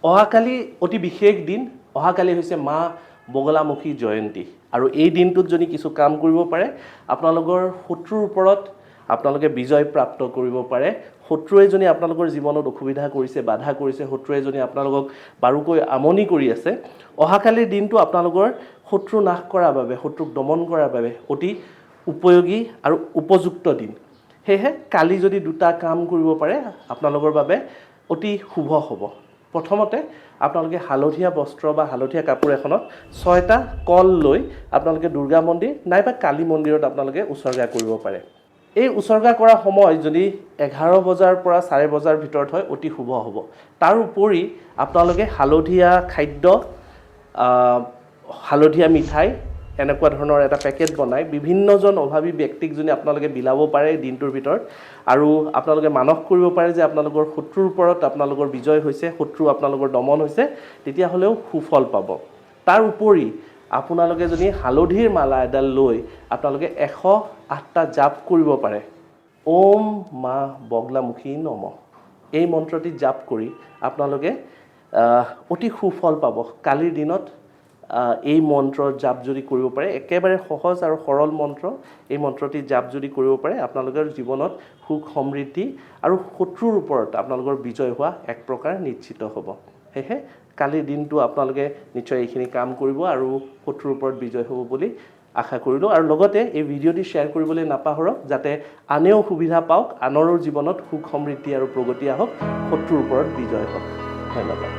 অহাকালি অতি বিশেষ দিন অহাকালি হৈছে মা বগলামুখী জয়ন্তী আৰু এই দিনটোত যদি কিছু কাম কৰিব পাৰে আপোনালোকৰ শত্ৰুৰ ওপৰত আপোনালোকে বিজয় প্ৰাপ্ত কৰিব পাৰে শত্ৰুৱে যদি আপোনালোকৰ জীৱনত অসুবিধা কৰিছে বাধা কৰিছে শত্ৰুৱে যদি আপোনালোকক বাৰুকৈ আমনি কৰি আছে অহাকালিৰ দিনটো আপোনালোকৰ শত্ৰু নাশ কৰাৰ বাবে শত্ৰুক দমন কৰাৰ বাবে অতি উপযোগী আৰু উপযুক্ত দিন হেহে কালি যদি দুটা কাম কৰিব পাৰে আপোনালোকৰ বাবে অতি শুভ হ'ব প্ৰথমতে আপোনালোকে হালধীয়া বস্ত্ৰ বা হালধীয়া কাপোৰ এখনত 6টা কল লৈ আপোনালোকে দুৰ্গা মন্দিৰ নাইবা কালী মন্দিৰত আপোনালোকে উৎসৰ্গা কৰিব পাৰে এই উৎসৰ্গা কৰা সময় যদি 11 বজাৰ পৰা 4 বজাৰ ভিতৰত হয় অতি শুভ হ'ব তাৰ উপৰি আপোনালোকে হালধীয়া খাদ্য হালধীয়া মিঠাই এনেকুৱা ধৰণৰ এটা পেকেট বনাই বিভিন্নজন অভাৱী ব্যক্তিক যদি আপোনালোকে বিলাব পাৰে দিনটোৰ ভিতৰত আৰু আপোনালোকে মানস কৰিব পাৰে যে আপোনালোকৰ শত্ৰুৰ ওপৰত আপোনালোকৰ বিজয় হৈছে শত্ৰু আপোনালোকৰ দমন হৈছে তেতিয়া হলেও সুফল পাব তাৰ উপৰি আপোনালোকে যদি হালধীৰ মালা এডাল লৈ আপোনালোকে 108টা জাপ কৰিব পাৰে ওম মা বগলামুখী নম এই মন্ত্ৰটি জাপ কৰি আপোনালোকে অতি সুফল পাব কালিৰ দিনত এই মন্ত্ৰ জাপ যদি কৰিব পাৰে একেবাৰে সহজ আৰু সৰল মন্ত্ৰ এই মন্ত্ৰটি জাপ যদি কৰিব পাৰে আপোনালোকৰ জীৱনত সুখ সমৃদ্ধি আৰু শত্ৰুৰ ওপৰত আপোনালোকৰ বিজয় হোৱা এক প্ৰকাৰ নিশ্চিত হ'ব হেহে কালিৰ দিনটো আপোনালোকে নিশ্চয় এইখিনি কাম কৰিব আৰু শত্ৰুৰ ওপৰত বিজয় হ'ব বুলি আশা কৰিলোঁ আৰু লগতে এই ভিডিঅ'টি শ্বেয়াৰ কৰিবলৈ নাপাহৰক যাতে আনেও সুবিধা পাওক আনৰো জীৱনত সুখ সমৃদ্ধি আৰু প্ৰগতি আহক শত্ৰুৰ ওপৰত বিজয় হওক ধন্যবাদ